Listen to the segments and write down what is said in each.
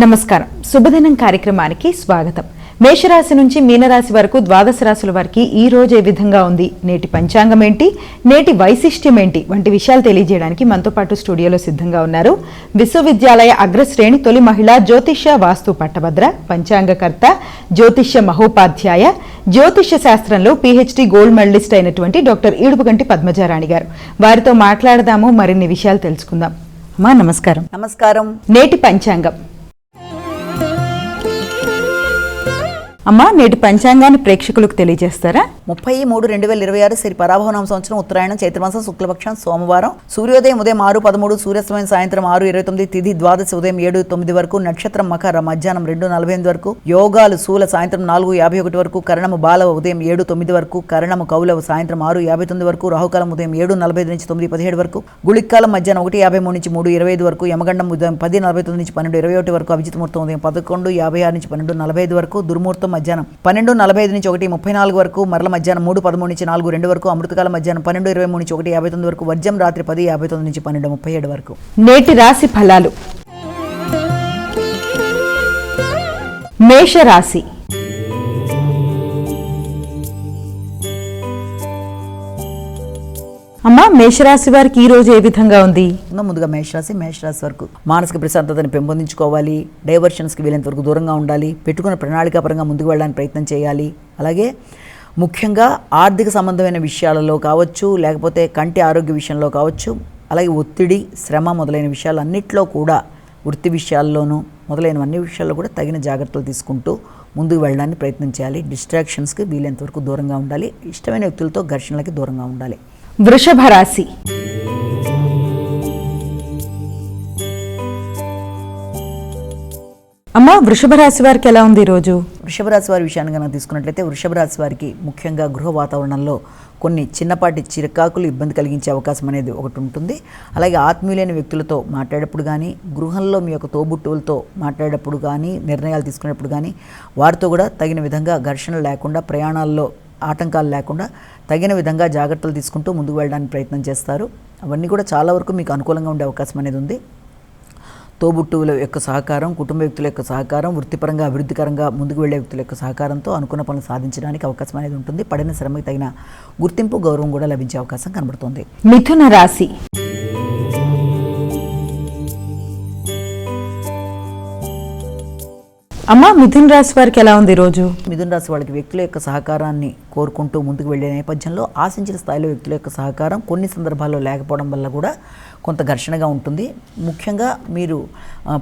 నమస్కారం. శుభదినం కార్యక్రమానికి స్వాగతం. మేషరాశి నుంచి మీనరాశి వరకు ద్వాదశ రాశుల వారికి ఈ రోజు ఏ విధంగా ఉంది, నేటి పంచాంగం ఏంటి, నేటి వైశిష్ట్యం ఏంటి వంటి విషయాలు తెలియజేయడానికి మనతో పాటు స్టూడియోలో సిద్ధంగా ఉన్నారు విశ్వవిద్యాలయ అగ్రశ్రేణి తొలి మహిళా జ్యోతిష్య వాస్తు పట్టభద్ర, పంచాంగకర్త, జ్యోతిష్య మహోపాధ్యాయ, జ్యోతిష్య శాస్త్రంలో PhD గోల్డ్ మెడలిస్ట్ అయినటువంటి డాక్టర్ ఈడుపుగంటి పద్మజారాణి గారు. వారితో మాట్లాడదాము, మరిన్ని విషయాలు తెలుసుకుందాం. అమ్మా నమస్కారం. నమస్కారం. నేటి పంచాంగం. అమ్మా, నేటి పంచాంగాన్ని ప్రేక్షకులకు తెలియజేస్తారా? 30/3/2026 శ్రీ పరాభవనామ సంవత్సరం ఉత్తరాయణం చైత్రమాసం శుక్లపక్షం సోమవారం. సూర్యోదయం ఉదయం 6:13, సూర్యాస్తమయం సాయంత్రం 6:29, తిథి ద్వాదశి ఉదయం 7:09 వరకు, నక్షత్రం మకర మధ్యాహ్నం 2:48 వరకు, యోగాలు శూల సాయంత్రం 4:51 వరకు, కరణము బాలవ ఉదయం 7:09 వరకు, కరణము కౌలవ సాయంత్రం 6:59 వరకు, రాహుకాలం ఉదయం 7:45 నుంచి 9:17 వరకు, గుళిక్కాలం మధ్యాహ్నం 1:53 నుంచి 3:25 వరకు, యమగండం ఉదయం 10:49 నుంచి 12:21 వరకు, అభిజిత్ ముహూర్తం ఉదయం 11:56 నుంచి 12:45 వరకు, దుర్ముహూర్తం మధ్యాహ్నం 12:45 నుంచి 1:34 వరకు, మరల మధ్యాహ్నం 3:13 నుంచి 4:02 వరకు, అమృతకాలం మధ్యాహ్నం 12:23 నుంచి 1:59 వరకు, వర్జం రాత్రి 10:59 నుంచి 12:37 వరకు. నేటి రాశి ఫలాలు. మేషరాశి. అమ్మా, మేషరాశి వారికి ఈ రోజు ఏ విధంగా ఉంది? ముందుగా మేషరాశి వరకు మానసిక ప్రశాంతతని పెంపొందించుకోవాలి, డైవర్షన్స్కి వీలైనంత వరకు దూరంగా ఉండాలి, పెట్టుకున్న ప్రణాళికాపరంగా ముందుకు వెళ్ళడానికి ప్రయత్నం చేయాలి. అలాగే ముఖ్యంగా ఆర్థిక సంబంధమైన విషయాలలో కావచ్చు, లేకపోతే కంటి ఆరోగ్య విషయంలో కావచ్చు, అలాగే ఒత్తిడి, శ్రమ మొదలైన విషయాలన్నింటిలో కూడా, వృత్తి విషయాల్లోనూ మొదలైన అన్ని విషయాల్లో కూడా తగిన జాగ్రత్తలు తీసుకుంటూ ముందుకు వెళ్ళడానికి ప్రయత్నం చేయాలి. డిస్ట్రాక్షన్స్కి వీలైనంత వరకు దూరంగా ఉండాలి, ఇష్టమైన వ్యక్తులతో ఘర్షణలకి దూరంగా ఉండాలి. వృషభ రాశి. అమ్మా, వృషభ రాశి వారికి ఎలా ఉంది ఈరోజు? వృషభ రాశి వారి విషయాన్ని కనుక తీసుకున్నట్లయితే, వృషభ రాశి వారికి ముఖ్యంగా గృహ వాతావరణంలో కొన్ని చిన్నపాటి చిరకాకులు ఇబ్బంది కలిగించే అవకాశం అనేది ఒకటి ఉంటుంది. అలాగే ఆత్మీయులైన వ్యక్తులతో మాట్లాడేటప్పుడు కానీ, గృహంలో మీ యొక్క తోబుట్టువులతో మాట్లాడేటప్పుడు కానీ, నిర్ణయాలు తీసుకునేటప్పుడు కానీ, వారితో కూడా తగిన విధంగా ఘర్షణ లేకుండా, ప్రయాణాల్లో ఆటంకాలు లేకుండా తగిన విధంగా జాగ్రత్తలు తీసుకుంటూ ముందుకు వెళ్ళడానికి ప్రయత్నం చేస్తారు. అవన్నీ కూడా చాలా వరకు మీకు అనుకూలంగా ఉండే అవకాశం అనేది ఉంది. తోబుట్టువుల యొక్క సహకారం, కుటుంబ వ్యక్తుల యొక్క సహకారం, వృత్తిపరంగా అభివృద్ధికరంగా ముందుకు వెళ్ళే వ్యక్తుల యొక్క సహకారంతో అనుకున్న పనులు సాధించడానికి అవకాశం అనేది ఉంటుంది. పడిన శ్రమకి తగిన గుర్తింపు, గౌరవం కూడా లభించే అవకాశం కనబడుతుంది. మిథున రాశి. అమ్మా, మిథున రాశి వారికి ఎలా ఉంది ఈరోజు? మిథున రాశి వాళ్ళకి వ్యక్తుల యొక్క సహకారాన్ని కోరుకుంటూ ముందుకు వెళ్ళే నేపథ్యంలో ఆశించిన స్థాయిలో వ్యక్తుల యొక్క సహకారం కొన్ని సందర్భాల్లో లేకపోవడం వల్ల కూడా కొంత ఘర్షణగా ఉంటుంది. ముఖ్యంగా మీరు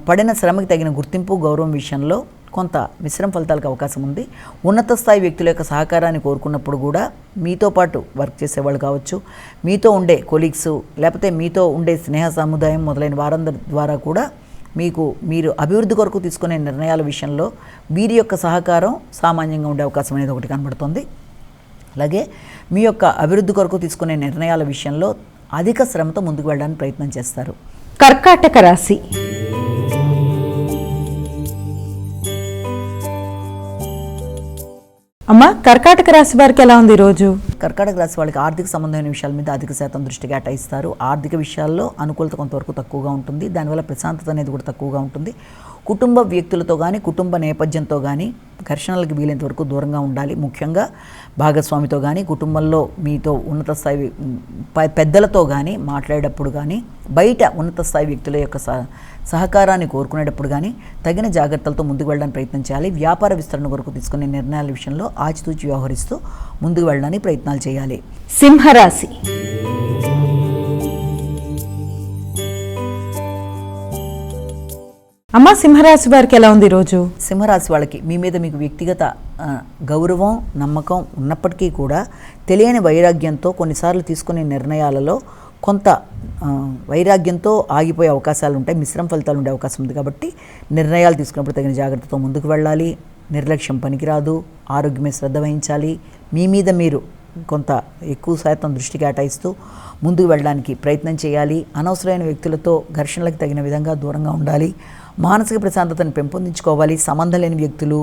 పడిన శ్రమకి తగిన గుర్తింపు, గౌరవం విషయంలో కొంత మిశ్రమ ఫలితాలకు అవకాశం ఉంది. ఉన్నత స్థాయి వ్యక్తుల యొక్క సహకారాన్ని కోరుకున్నప్పుడు కూడా మీతో పాటు వర్క్ చేసేవాళ్ళు కావచ్చు, మీతో ఉండే కొలీగ్స్, లేకపోతే మీతో ఉండే స్నేహ సముదాయం మొదలైన వారందరి ద్వారా కూడా మీరు అభివృద్ధి కొరకు తీసుకునే నిర్ణయాల విషయంలో వీరి యొక్క సహకారం సామాన్యంగా ఉండే అవకాశం అనేది ఒకటి కనబడుతుంది. అలాగే మీ యొక్క అభివృద్ధి కొరకు తీసుకునే నిర్ణయాల విషయంలో అధిక శ్రమతో ముందుకు వెళ్ళడానికి ప్రయత్నం చేస్తారు. కర్కాటక రాశి. అమ్మా, కర్కాటక రాశి వారికి ఎలా ఉంది ఈరోజు? కర్కాటక రాశి వాళ్ళకి ఆర్థిక సంబంధమైన విషయాల మీద అధిక శాతం దృష్టి కేటాయిస్తారు. ఆర్థిక విషయాల్లో అనుకూలత కొంతవరకు తక్కువగా ఉంటుంది, దానివల్ల ప్రశాంతత అనేది కూడా తక్కువగా ఉంటుంది. కుటుంబ వ్యక్తులతో కానీ, కుటుంబ నేపథ్యంతో కానీ ఘర్షణలకు వీలైనంత వరకు దూరంగా ఉండాలి. ముఖ్యంగా భాగస్వామితో కానీ, కుటుంబంలో మీతో ఉన్నత స్థాయి పెద్దలతో కానీ మాట్లాడేటప్పుడు కానీ, బయట ఉన్నత స్థాయి వ్యక్తుల యొక్క సహకారాన్ని కోరుకునేటప్పుడు కానీ తగిన జాగ్రత్తలతో ముందుకు వెళ్ళడానికి ప్రయత్నం చేయాలి. వ్యాపార విస్తరణ కొరకు తీసుకునే నిర్ణయాల విషయంలో ఆచితూచి వ్యవహరిస్తూ ముందుకు వెళ్ళడానికి ప్రయత్నాలు చేయాలి. సింహరాశి. అమ్మ, సింహరాశి వారికి ఎలా ఉంది ఈరోజు? సింహరాశి వాళ్ళకి మీ మీద మీకు వ్యక్తిగత గౌరవం, నమ్మకం ఉన్నప్పటికీ కూడా తెలియని వైరాగ్యంతో కొన్నిసార్లు తీసుకునే నిర్ణయాలలో కొంత వైరాగ్యంతో ఆగిపోయే అవకాశాలు ఉంటాయి, మిశ్రమ ఫలితాలు ఉండే అవకాశం ఉంది. కాబట్టి నిర్ణయాలు తీసుకున్నప్పుడు తగిన జాగ్రత్తతో ముందుకు వెళ్ళాలి. నిర్లక్ష్యం పనికిరాదు, ఆరోగ్యమే శ్రద్ధ వహించాలి. మీ మీద మీరు కొంత ఎక్కువ శాతం దృష్టి కేటాయిస్తూ ముందుకు వెళ్ళడానికి ప్రయత్నం చేయాలి. అనవసరమైన వ్యక్తులతో ఘర్షణలకు తగిన విధంగా దూరంగా ఉండాలి. మానసిక ప్రశాంతతను పెంపొందించుకోవాలి. సంబంధం లేని వ్యక్తులు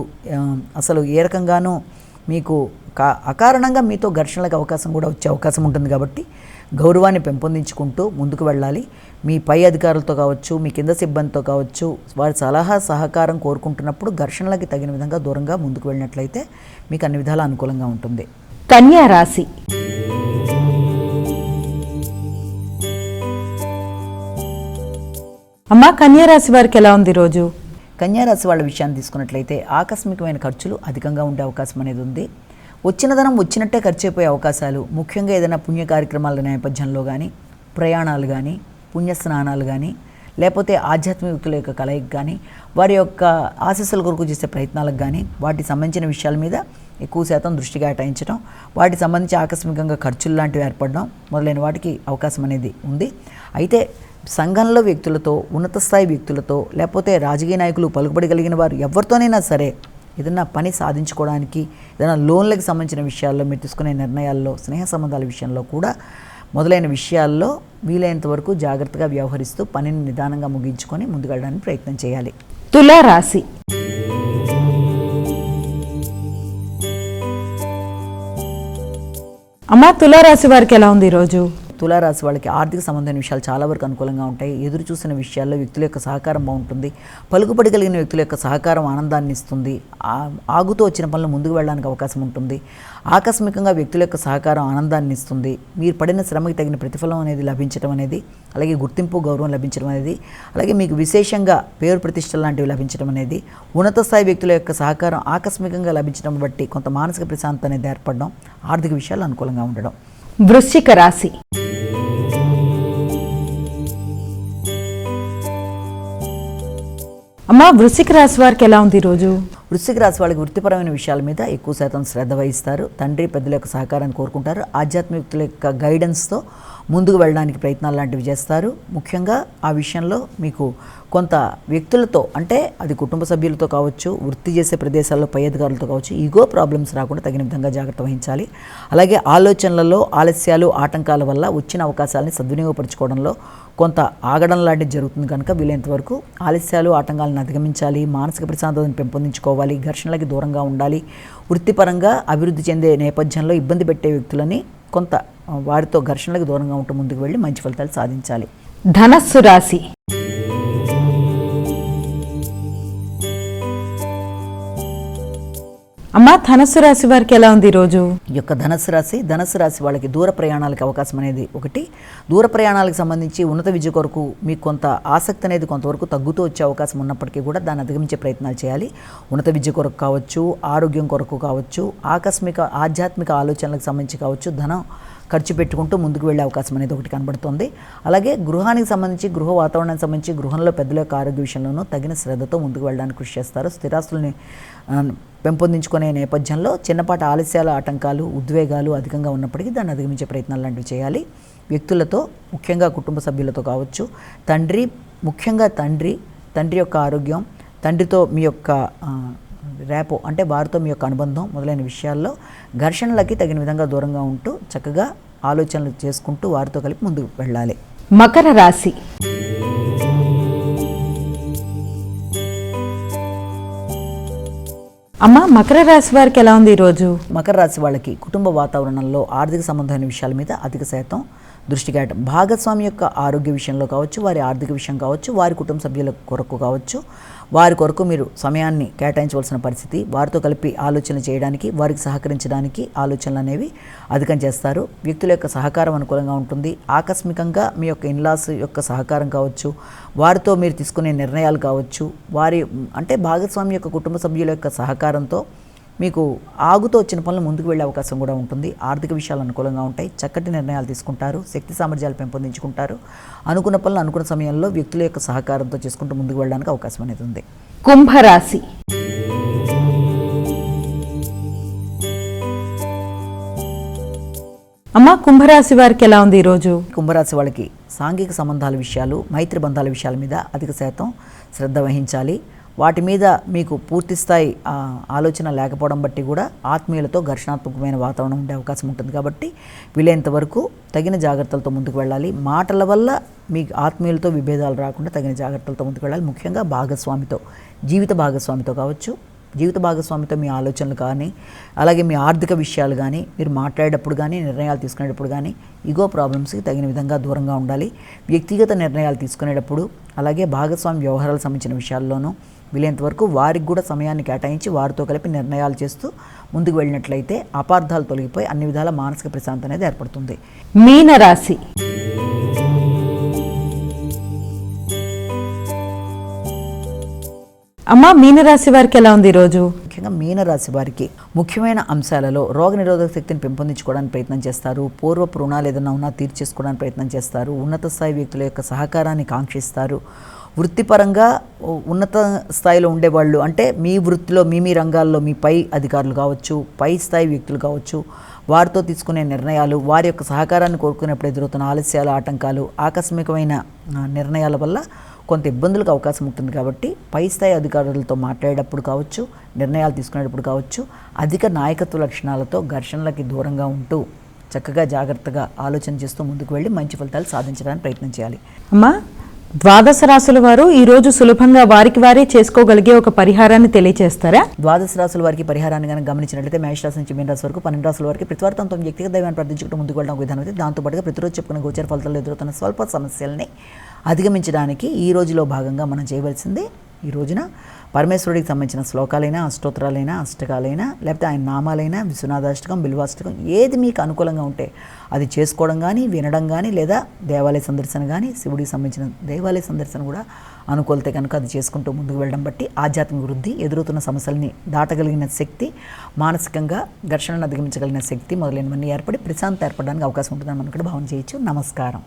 అసలు ఏ రకంగానూ మీకు అకారణంగా మీతో ఘర్షణలకు అవకాశం కూడా వచ్చే అవకాశం ఉంటుంది. కాబట్టి గౌరవాన్ని పెంపొందించుకుంటూ ముందుకు వెళ్ళాలి. మీ పై అధికారులతో కావచ్చు, మీ కింద సిబ్బందితో కావచ్చు, వారి సలహా సహకారం కోరుకుంటున్నప్పుడు ఘర్షణలకి తగిన విధంగా దూరంగా ముందుకు వెళ్ళినట్లయితే మీకు అన్ని విధాలా అనుకూలంగా ఉంటుంది. కన్యా రాశి. అమ్మా, కన్యా రాశి వారికి ఎలా ఉంది రోజు? కన్యారాశి వాళ్ళ విషయాన్ని తీసుకున్నట్లయితే ఆకస్మికమైన ఖర్చులు అధికంగా ఉండే అవకాశం అనేది ఉంది. వచ్చిన ధనం వచ్చినట్టే ఖర్చు అయిపోయే అవకాశాలు, ముఖ్యంగా ఏదైనా పుణ్య కార్యక్రమాల నేపథ్యంలో కానీ, ప్రయాణాలు కానీ, పుణ్యస్నానాలు కానీ, లేకపోతే ఆధ్యాత్మిక వ్యక్తుల యొక్క కలయిక కానీ, వారి యొక్క ఆశీస్సుల కొరకు చేసే ప్రయత్నాలకు కానీ, వాటికి సంబంధించిన విషయాల మీద ఎక్కువ శాతం దృష్టి కేటాయించడం, వాటికి సంబంధించి ఆకస్మికంగా ఖర్చులు లాంటివి ఏర్పడడం మొదలైన వాటికి అవకాశం అనేది ఉంది. అయితే సంఘంలో వ్యక్తులతో, ఉన్నత స్థాయి వ్యక్తులతో, లేకపోతే రాజకీయ నాయకులు, పలుకుబడి కలిగిన వారు ఎవరితోనైనా సరే ఏదైనా పని సాధించుకోవడానికి, ఏదైనా లోన్లకు సంబంధించిన విషయాల్లో, మీరు తీసుకునే నిర్ణయాల్లో, స్నేహ సంబంధాల విషయంలో కూడా మొదలైన విషయాల్లో వీలైనంత వరకు జాగ్రత్తగా వ్యవహరిస్తూ పనిని నిదానంగా ముగించుకొని ముందుకు వెళ్ళడానికి ప్రయత్నం చేయాలి. తులా రాశి. అమ్మా, తులారాశి వారికి ఎలా ఉంది ఈరోజు? తులారాశి వాళ్ళకి ఆర్థిక సంబంధమైన విషయాలు చాలా వరకు అనుకూలంగా ఉంటాయి. ఎదురు చూసిన విషయాల్లో వ్యక్తుల యొక్క సహకారం బాగుంటుంది. పలుకుబడి కలిగిన వ్యక్తుల యొక్క సహకారం ఆనందాన్ని ఇస్తుంది. ఆగుతూ వచ్చిన పనులు ముందుకు వెళ్ళడానికి అవకాశం ఉంటుంది. ఆకస్మికంగా వ్యక్తుల యొక్క సహకారం ఆనందాన్ని ఇస్తుంది. మీరు పడిన శ్రమకి తగిన ప్రతిఫలం అనేది లభించడం అనేది, అలాగే గుర్తింపు, గౌరవం లభించడం అనేది, అలాగే మీకు విశేషంగా పేరు ప్రతిష్టలు లాంటివి లభించడం అనేది, ఉన్నత స్థాయి వ్యక్తుల యొక్క సహకారం ఆకస్మికంగా లభించడం బట్టి కొంత మానసిక ప్రశాంతత అనేది ఏర్పడడం, ఆర్థిక విషయాలు అనుకూలంగా ఉండడం. వృశ్చిక రాశి. అమ్మా, వృశ్చిక రాశి వారికి ఎలా ఉంది ఈరోజు? వృశ్చిక రాశి వాళ్ళకి వృత్తిపరమైన విషయాల మీద ఎక్కువ శాతం శ్రద్ధ వహిస్తారు. తండ్రి పెద్దల యొక్క సహకారాన్ని కోరుకుంటారు. ఆధ్యాత్మిక వ్యక్తుల యొక్క గైడెన్స్తో ముందుకు వెళ్ళడానికి ప్రయత్నాలు లాంటివి చేస్తారు. ముఖ్యంగా ఆ విషయంలో మీకు కొంత వ్యక్తులతో, అంటే అది కుటుంబ సభ్యులతో కావచ్చు, వృత్తి చేసే ప్రదేశాల్లో పై అధికారులతో కావచ్చు, ఈగో ప్రాబ్లమ్స్ రాకుండా తగిన విధంగా జాగ్రత్త వహించాలి. అలాగే ఆలోచనలలో ఆలస్యాలు, ఆటంకాల వల్ల వచ్చిన అవకాశాలని సద్వినియోగపరచుకోవడంలో కొంత ఆగడం లాంటిది జరుగుతుంది. కనుక వీలైనంత వరకు ఆలస్యాలు, ఆటంకాలను అధిగమించాలి. మానసిక ప్రశాంతతను పెంపొందించుకోవాలి. ఘర్షణలకి దూరంగా ఉండాలి. వృత్తిపరంగా అభివృద్ధి చెందే నేపథ్యంలో ఇబ్బంది పెట్టే వ్యక్తులని కొంత వారితో ఘర్షణలకు దూరంగా ఉంటూ ముందుకు వెళ్ళి మంచి ఫలితాలు సాధించాలి. ధనస్సు రాశి. అమ్మా, ధనస్సు రాశి వారికి ఎలా ఉంది ఈరోజు? ఈ యొక్క ధనస్సు రాశి వాళ్ళకి దూర ప్రయాణాలకు అవకాశం అనేది ఒకటి. దూర ప్రయాణాలకు సంబంధించి ఉన్నత విద్య కొరకు మీకు కొంత ఆసక్తి అనేది కొంతవరకు తగ్గుతూ వచ్చే అవకాశం ఉన్నప్పటికీ కూడా దాన్ని అధిగమించే ప్రయత్నాలు చేయాలి. ఉన్నత విద్య కొరకు కావచ్చు, ఆరోగ్యం కొరకు కావచ్చు, ఆధ్యాత్మిక ఆలోచనలకు సంబంధించి కావచ్చు, ధనం ఖర్చు పెట్టుకుంటూ ముందుకు వెళ్ళే అవకాశం అనేది ఒకటి కనబడుతుంది. అలాగే గృహానికి సంబంధించి, గృహ వాతావరణానికి సంబంధించి, గృహంలో పెద్దల యొక్క ఆరోగ్య విషయంలోనూ తగిన శ్రద్ధతో ముందుకు వెళ్ళడానికి కృషి చేస్తారు. స్థిరాస్తుల్ని పెంపొందించుకునే నేపథ్యంలో చిన్నపాటి ఆలస్యాలు, ఆటంకాలు, ఉద్వేగాలు అధికంగా ఉన్నప్పటికీ దాన్ని అధిగమించే ప్రయత్నాలు లాంటివి చేయాలి. వ్యక్తులతో, ముఖ్యంగా కుటుంబ సభ్యులతో కావచ్చు, ముఖ్యంగా తండ్రి యొక్క ఆరోగ్యం, తండ్రితో మీ యొక్క రేపో, అంటే వారితో మీ యొక్క అనుబంధం మొదలైన విషయాల్లో ఘర్షణలకి తగిన విధంగా దూరంగా ఉంటూ చక్కగా ఆలోచనలు చేసుకుంటూ వారితో కలిపి ముందుకు వెళ్ళాలి. మకర రాశి. అమ్మా, మకర రాశి వారికి ఎలా ఉంది ఈరోజు? మకర రాశి వాళ్ళకి కుటుంబ వాతావరణంలో ఆర్థిక సంబంధమైన విషయాల మీద అధిక శాతం దృష్టి కేటాయించడం, భాగస్వామి యొక్క ఆరోగ్య విషయంలో కావచ్చు, వారి ఆర్థిక విషయం కావచ్చు, వారి కుటుంబ సభ్యుల కొరకు కావచ్చు, వారి కొరకు మీరు సమయాన్ని కేటాయించవలసిన పరిస్థితి, వారితో కలిపి ఆలోచనలు చేయడానికి, వారికి సహకరించడానికి ఆలోచనలు అనేవి అధికం చేస్తారు. వ్యక్తుల యొక్క సహకారం అనుకూలంగా ఉంటుంది. ఆకస్మికంగా మీ యొక్క ఇన్లాస్ యొక్క సహకారం కావచ్చు, వారితో మీరు తీసుకునే నిర్ణయాలు కావచ్చు, అంటే భాగస్వామి యొక్క కుటుంబ సభ్యుల యొక్క సహకారంతో మీకు ఆగుతూ వచ్చిన పనులు ముందుకు వెళ్ళే అవకాశం కూడా ఉంటుంది. ఆర్థిక విషయాలు అనుకూలంగా ఉంటాయి. చక్కటి నిర్ణయాలు తీసుకుంటారు. శక్తి సామర్థ్యాలు పెంపొందించుకుంటారు. అనుకున్న పనులు అనుకున్న సమయంలో వ్యక్తుల యొక్క సహకారంతో చేసుకుంటూ ముందుకు వెళ్ళడానికి అవకాశం అనేది ఉంది. కుంభరాశి. అమ్మా, కుంభరాశి వారికి ఎలా ఉంది ఈరోజు? కుంభరాశి వాళ్ళకి సాంఘిక సంబంధాల విషయాలు, మైత్రి బంధాల విషయాల మీద అధిక శాతం శ్రద్ధ వహించాలి. వాటి మీద మీకు పూర్తి స్థాయి ఆలోచన లేకపోవడం బట్టి కూడా ఆత్మీయులతో ఘర్షణాత్మకమైన వాతావరణం ఉండే అవకాశం ఉంటుంది. కాబట్టి వీలైనంత వరకు తగిన జాగ్రత్తలతో ముందుకు వెళ్ళాలి. మాటల వల్ల మీకు ఆత్మీయులతో విభేదాలు రాకుండా తగిన జాగ్రత్తలతో ముందుకు వెళ్ళాలి. ముఖ్యంగా జీవిత భాగస్వామితో కావచ్చు, జీవిత భాగస్వామితో మీ ఆలోచనలు కానీ, అలాగే మీ ఆర్థిక విషయాలు కానీ, మీరు మాట్లాడేటప్పుడు కానీ, నిర్ణయాలు తీసుకునేటప్పుడు కానీ ఈగో ప్రాబ్లమ్స్కి తగిన విధంగా దూరంగా ఉండాలి. వ్యక్తిగత నిర్ణయాలు తీసుకునేటప్పుడు, అలాగే భాగస్వామి వ్యవహారాలకు సంబంధించిన విషయాల్లోనూ వీలైనంత వరకు వారికి కూడా సమయాన్ని కేటాయించి వారితో కలిపి నిర్ణయాలు చేస్తూ ముందుకు వెళ్ళినట్లయితే అపార్థాలు తొలగిపోయి అన్ని విధాల మానసిక ప్రశాంతత అనేది ఏర్పడుతుంది. మీనరాశి. అమ్మా, మీనరాశి వారికి ఎలా ఉంది ఈరోజు? ముఖ్యంగా మీనరాశి వారికి ముఖ్యమైన అంశాలలో రోగనిరోధక శక్తిని పెంపొందించుకోవడానికి ప్రయత్నం చేస్తారు. పూర్వపు రుణాలు ఏదైనా ఉన్నా తీర్చేసుకోవడానికి ప్రయత్నం చేస్తారు. ఉన్నత స్థాయి వ్యక్తుల యొక్క సహకారాన్ని కాంక్షిస్తారు. వృత్తిపరంగా ఉన్నత స్థాయిలో ఉండేవాళ్ళు, అంటే మీ వృత్తిలో మీ రంగాల్లో మీ పై అధికారులు కావచ్చు, పై స్థాయి వ్యక్తులు కావచ్చు, వారితో తీసుకునే నిర్ణయాలు, వారి యొక్క సహకారాన్ని కోరుకునేప్పుడు ఎదురవుతున్న ఆలస్యాలు, ఆటంకాలు, ఆకస్మికమైన నిర్ణయాల వల్ల కొంత ఇబ్బందులకు అవకాశం ఉంటుంది. కాబట్టి పై స్థాయి అధికారులతో మాట్లాడేటప్పుడు కావచ్చు, నిర్ణయాలు తీసుకునేటప్పుడు కావచ్చు, అధిక నాయకత్వ లక్షణాలతో ఘర్షణలకి దూరంగా ఉంటూ చక్కగా జాగ్రత్తగా ఆలోచన చేస్తూ ముందుకు వెళ్ళి మంచి ఫలితాలు సాధించడానికి ప్రయత్నం చేయాలి. అమ్మా, ద్వాదశ రాశుల వారు ఈరోజు సులభంగా వారికి వారే చేసుకోగలిగే ఒక పరిహారాన్ని తెలియజేస్తారా? ద్వాదశ రాశుల వారికి పరిహారాన్ని కనుక గమనించినట్లయితే మేషరాశి నుంచి మీన రాశి వరకు 12 రాశుల వారికి ప్రతివారం తమ వ్యక్తిగత దైవాన్ని ప్రార్థించుకుంటూ ముందుకు వెళ్ళడం విధానం అయితే, దాంతోపాటుగా ప్రతిరోజు చెప్పుకున్న గోచర ఫలితాలు ఎదురవుతున్న స్వల్ప సమస్యల్ని అధిగమించడానికి ఈ రోజులో భాగంగా మనం చేయవలసింది, ఈ రోజున పరమేశ్వరుడికి సంబంధించిన శ్లోకాలైనా, అష్టోత్తరాలైనా, అష్టకాలైనా, లేకపోతే ఆయన నామాలైనా, విశ్వనాథాష్టకం, బిల్వాష్టకం, ఏది మీకు అనుకూలంగా ఉంటే అది చేసుకోవడం కానీ, వినడం కానీ, లేదా దేవాలయ సందర్శన కానీ, శివుడికి సంబంధించిన దేవాలయ సందర్శన కూడా అనుకూలతే కనుక అది చేసుకుంటూ ముందుకు వెళ్ళడం బట్టి ఆధ్యాత్మిక వృద్ధి, ఎదురవుతున్న సమస్యల్ని దాటగలిగిన శక్తి, మానసికంగా ఘర్షణను అధిగమించగలిగిన శక్తి మొదలైనవన్నీ ఏర్పడి ప్రశాంతత ఏర్పడడానికి అవకాశం ఉంటుందని మనం ఇక్కడ భావన చేయొచ్చు. నమస్కారం.